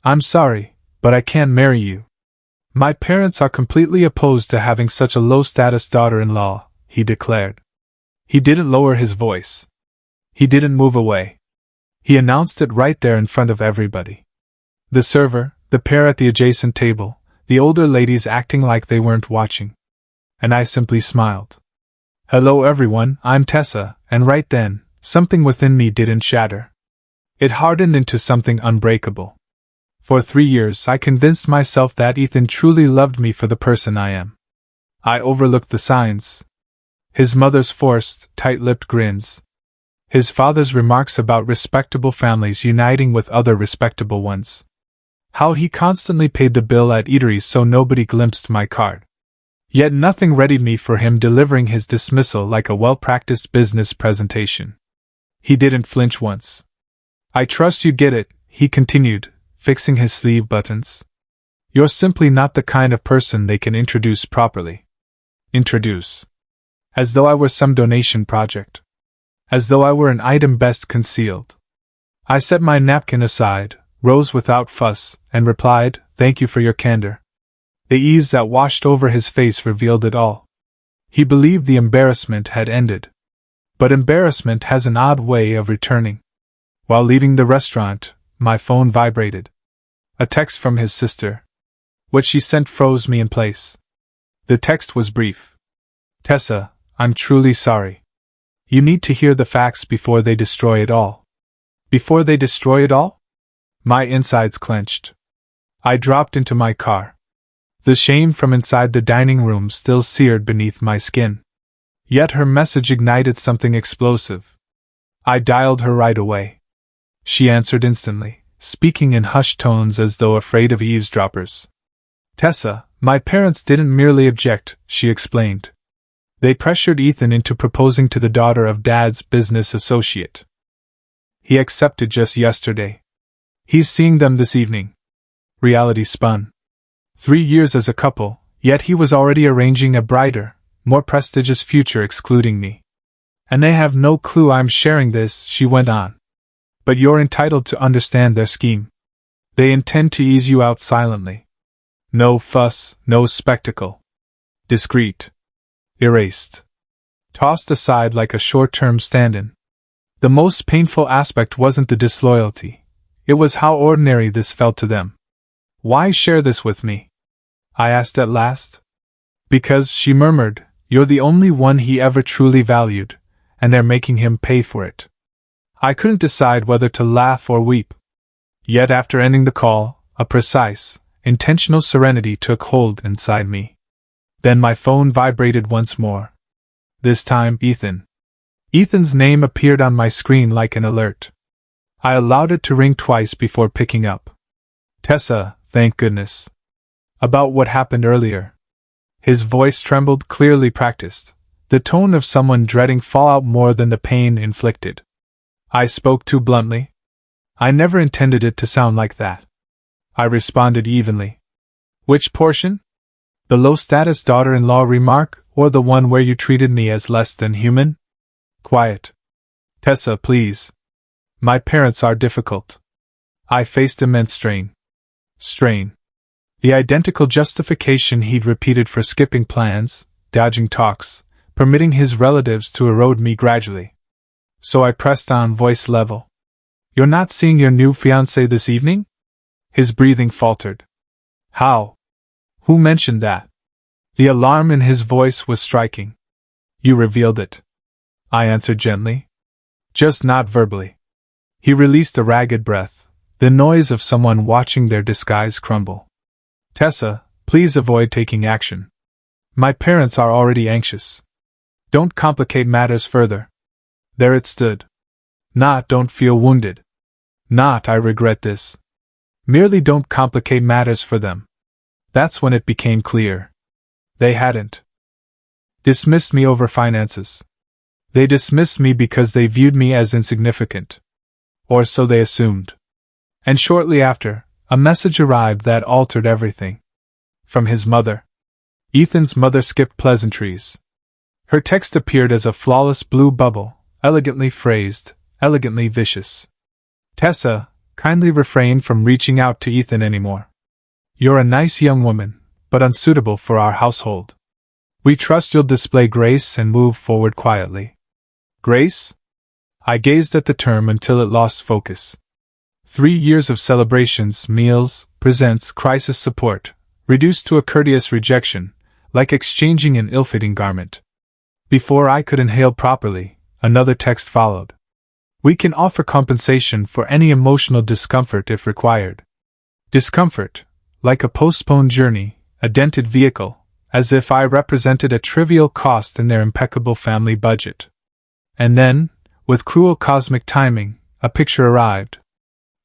I'm sorry, but I can't marry you. My parents are completely opposed to having such a low-status daughter-in-law, he declared. He didn't lower his voice. He didn't move away. He announced it right there in front of everybody. The server, the pair at the adjacent table, the older ladies acting like they weren't watching. And I simply smiled. Hello everyone, I'm Tessa, and right then, something within me didn't shatter. It hardened into something unbreakable. For 3 years I convinced myself that Ethan truly loved me for the person I am. I overlooked the signs. His mother's forced, tight-lipped grins. His father's remarks about respectable families uniting with other respectable ones. How he constantly paid the bill at eateries so nobody glimpsed my card. Yet nothing readied me for him delivering his dismissal like a well-practiced business presentation. He didn't flinch once. I trust you get it, he continued, fixing his sleeve buttons. You're simply not the kind of person they can introduce properly. Introduce. As though I were some donation project. As though I were an item best concealed. I set my napkin aside, rose without fuss, and replied, "Thank you for your candor." The ease that washed over his face revealed it all. He believed the embarrassment had ended. But embarrassment has an odd way of returning. While leaving the restaurant, my phone vibrated. A text from his sister. What she sent froze me in place. The text was brief. Tessa, I'm truly sorry. You need to hear the facts before they destroy it all. Before they destroy it all? My insides clenched. I dropped into my car. The shame from inside the dining room still seared beneath my skin. Yet her message ignited something explosive. I dialed her right away. She answered instantly, speaking in hushed tones as though afraid of eavesdroppers. Tessa, my parents didn't merely object, she explained. They pressured Ethan into proposing to the daughter of Dad's business associate. He accepted just yesterday. He's seeing them this evening. Reality spun. 3 years as a couple, yet he was already arranging a brighter, more prestigious future excluding me. And they have no clue I'm sharing this, she went on. But you're entitled to understand their scheme. They intend to ease you out silently. No fuss, no spectacle. Discreet. Erased. Tossed aside like a short-term stand-in. The most painful aspect wasn't the disloyalty. It was how ordinary this felt to them. Why share this with me? I asked at last. Because, she murmured, you're the only one he ever truly valued, and they're making him pay for it. I couldn't decide whether to laugh or weep. Yet after ending the call, a precise, intentional serenity took hold inside me. Then my phone vibrated once more. This time, Ethan. Ethan's name appeared on my screen like an alert. I allowed it to ring twice before picking up. Tessa, thank goodness. About what happened earlier. His voice trembled, clearly practiced, the tone of someone dreading fallout more than the pain inflicted. I spoke too bluntly. I never intended it to sound like that. I responded evenly. Which portion? The low-status daughter-in-law remark, or the one where you treated me as less than human? Quiet. Tessa, please. My parents are difficult. I faced immense strain. The identical justification he'd repeated for skipping plans, dodging talks, permitting his relatives to erode me gradually. So I pressed on, voice level. You're not seeing your new fiancé this evening? His breathing faltered. How? Who mentioned that? The alarm in his voice was striking. You revealed it. I answered gently. Just not verbally. He released a ragged breath, the noise of someone watching their disguise crumble. Tessa, please avoid taking action. My parents are already anxious. Don't complicate matters further. There it stood. Not, don't feel wounded. Not, I regret this. Merely don't complicate matters for them. That's when it became clear. They hadn't dismissed me over finances. They dismissed me because they viewed me as insignificant. Or so they assumed. And shortly after, a message arrived that altered everything. From his mother. Ethan's mother skipped pleasantries. Her text appeared as a flawless blue bubble, elegantly phrased, elegantly vicious. Tessa, kindly refrain from reaching out to Ethan anymore. You're a nice young woman, but unsuitable for our household. We trust you'll display grace and move forward quietly. Grace? I gazed at the term until it lost focus. 3 years of celebrations, meals, presents, crisis support, reduced to a courteous rejection, like exchanging an ill-fitting garment. Before I could inhale properly, another text followed. We can offer compensation for any emotional discomfort if required. Discomfort, like a postponed journey, a dented vehicle, as if I represented a trivial cost in their impeccable family budget. And then, with cruel cosmic timing, a picture arrived.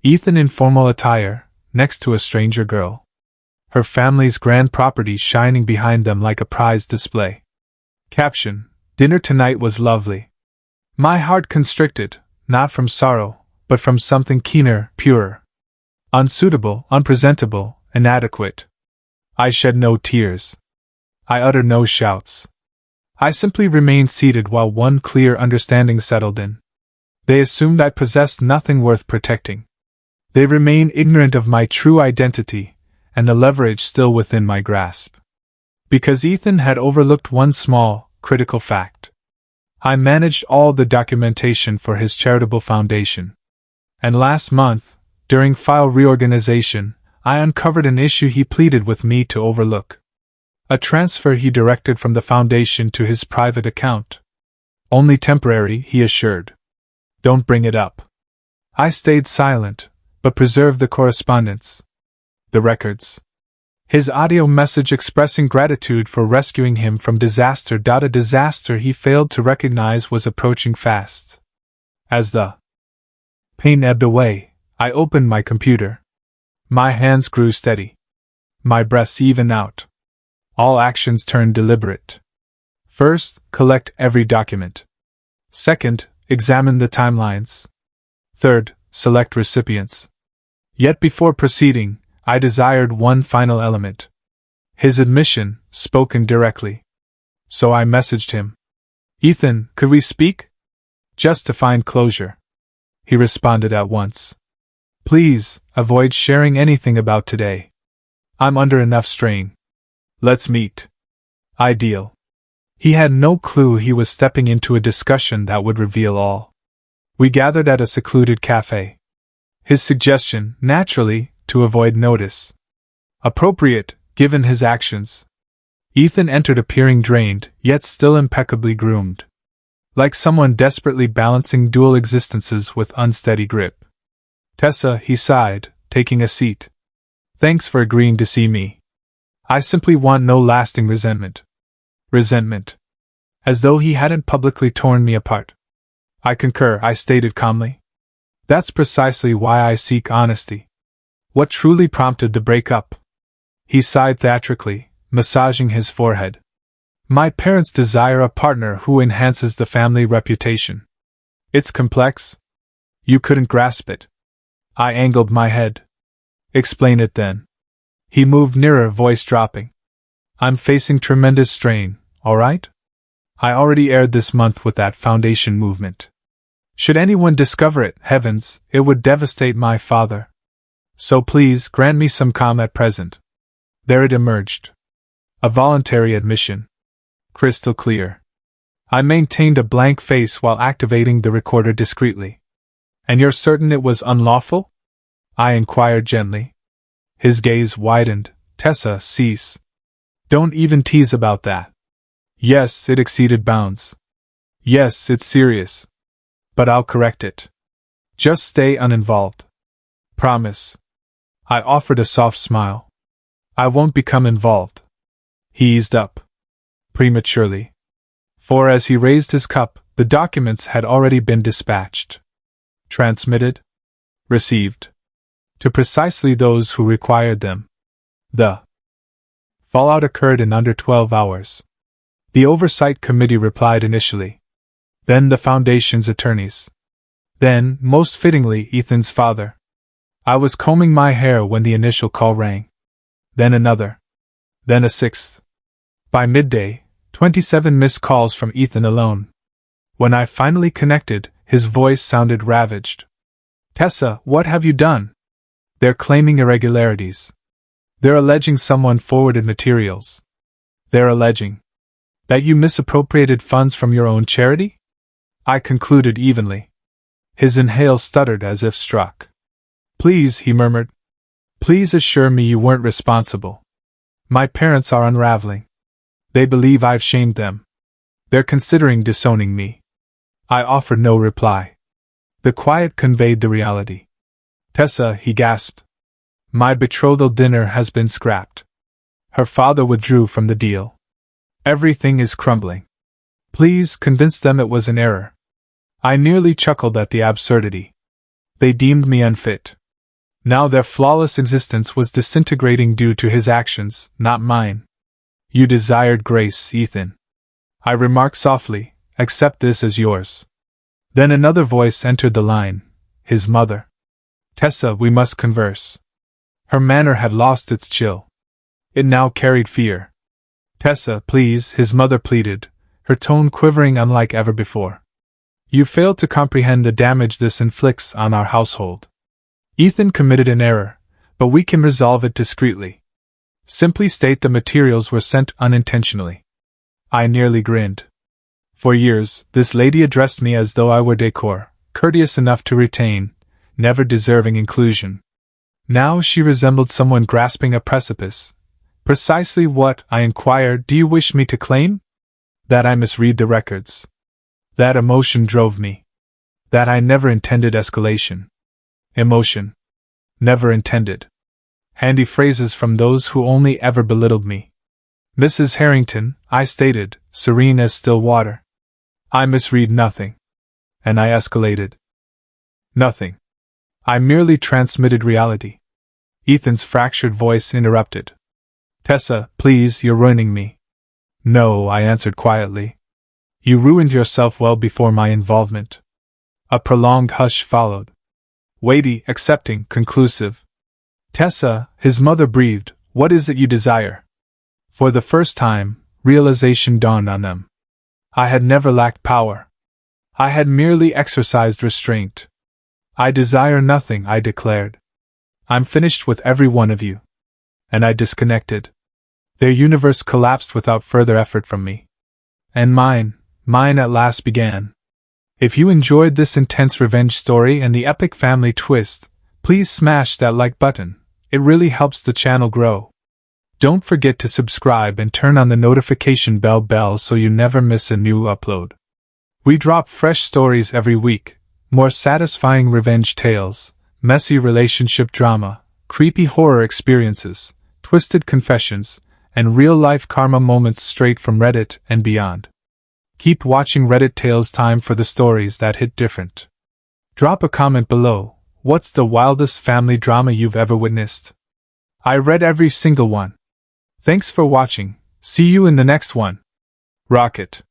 Ethan in formal attire, next to a stranger girl. Her family's grand property shining behind them like a prize display. Caption: Dinner tonight was lovely. My heart constricted, not from sorrow, but from something keener, purer. Unsuitable, unpresentable, inadequate. I shed no tears. I uttered no shouts. I simply remained seated while one clear understanding settled in. They assumed I possessed nothing worth protecting. They remain ignorant of my true identity, and the leverage still within my grasp. Because Ethan had overlooked one small, critical fact. I managed all the documentation for his charitable foundation. And last month, during file reorganization, I uncovered an issue he pleaded with me to overlook. A transfer he directed from the foundation to his private account. Only temporary, he assured. Don't bring it up. I stayed silent, but preserved the correspondence. The records. His audio message expressing gratitude for rescuing him from disaster. A disaster he failed to recognize was approaching fast. As the pain ebbed away, I opened my computer. My hands grew steady. My breaths evened out. All actions turned deliberate. First, collect every document. Second, examine the timelines. Third, select recipients. Yet before proceeding, I desired one final element. His admission, spoken directly. So I messaged him. Ethan, could we speak? Just to find closure. He responded at once. Please, avoid sharing anything about today. I'm under enough strain. Let's meet. Ideal. He had no clue he was stepping into a discussion that would reveal all. We gathered at a secluded cafe. His suggestion, naturally, to avoid notice. Appropriate, given his actions. Ethan entered appearing drained, yet still impeccably groomed. Like someone desperately balancing dual existences with unsteady grip. Tessa, he sighed, taking a seat. Thanks for agreeing to see me. I simply want no lasting resentment. Resentment. As though he hadn't publicly torn me apart. I concur, I stated calmly. That's precisely why I seek honesty. What truly prompted the breakup? He sighed theatrically, massaging his forehead. My parents desire a partner who enhances the family reputation. It's complex. You couldn't grasp it. I angled my head. Explain it then. He moved nearer, voice dropping. I'm facing tremendous strain, alright? I already aired this month with that foundation movement. Should anyone discover it, heavens, it would devastate my father. So please grant me some calm at present. There it emerged. A voluntary admission. Crystal clear. I maintained a blank face while activating the recorder discreetly. And you're certain it was unlawful? I inquired gently. His gaze widened. Tessa, cease. Don't even tease about that. Yes, it exceeded bounds. Yes, it's serious. But I'll correct it. Just stay uninvolved. Promise. I offered a soft smile. I won't become involved. He eased up. Prematurely. For as he raised his cup, the documents had already been dispatched. Transmitted. Received. To precisely those who required them. The fallout occurred in under 12 hours. The Oversight Committee replied initially. Then the Foundation's attorneys. Then, most fittingly, Ethan's father. I was combing my hair when the initial call rang. Then another. Then a sixth. By midday, 27 missed calls from Ethan alone. When I finally connected, his voice sounded ravaged. Tessa, what have you done? They're claiming irregularities. They're alleging someone forwarded materials. They're alleging that you misappropriated funds from your own charity? I concluded evenly. His inhale stuttered as if struck. Please, he murmured. Please assure me you weren't responsible. My parents are unraveling. They believe I've shamed them. They're considering disowning me. I offered no reply. The quiet conveyed the reality. Tessa, he gasped. My betrothal dinner has been scrapped. Her father withdrew from the deal. Everything is crumbling. Please convince them it was an error. I nearly chuckled at the absurdity. They deemed me unfit. Now their flawless existence was disintegrating due to his actions, not mine. You desired grace, Ethan. I remarked softly, accept this as yours. Then another voice entered the line, his mother. Tessa, we must converse. Her manner had lost its chill. It now carried fear. Tessa, please, his mother pleaded, her tone quivering unlike ever before. You fail to comprehend the damage this inflicts on our household. Ethan committed an error, but we can resolve it discreetly. Simply state the materials were sent unintentionally. I nearly grinned. For years, this lady addressed me as though I were decor, courteous enough to retain, never deserving inclusion. Now she resembled someone grasping a precipice. Precisely what, I inquired, do you wish me to claim? That I misread the records. That emotion drove me. That I never intended escalation. Emotion. Never intended. Handy phrases from those who only ever belittled me. Mrs. Harrington, I stated, serene as still water. I misread nothing. And I escalated. Nothing. I merely transmitted reality. Ethan's fractured voice interrupted. Tessa, please, you're ruining me. No, I answered quietly. You ruined yourself well before my involvement. A prolonged hush followed. Weighty, accepting, conclusive. Tessa, his mother breathed, what is it you desire? For the first time, realization dawned on them. I had never lacked power. I had merely exercised restraint. I desire nothing, I declared. I'm finished with every one of you. And I disconnected. Their universe collapsed without further effort from me. And mine at last began. If you enjoyed this intense revenge story and the epic family twist, please smash that like button. It really helps the channel grow. Don't forget to subscribe and turn on the notification bell so you never miss a new upload. We drop fresh stories every week, more satisfying revenge tales, messy relationship drama, creepy horror experiences, twisted confessions, and real-life karma moments straight from Reddit and beyond. Keep watching RedditTalestime for the stories that hit different. Drop a comment below. What's the wildest family drama you've ever witnessed? I read every single one. Thanks for watching. See you in the next one. Rocket.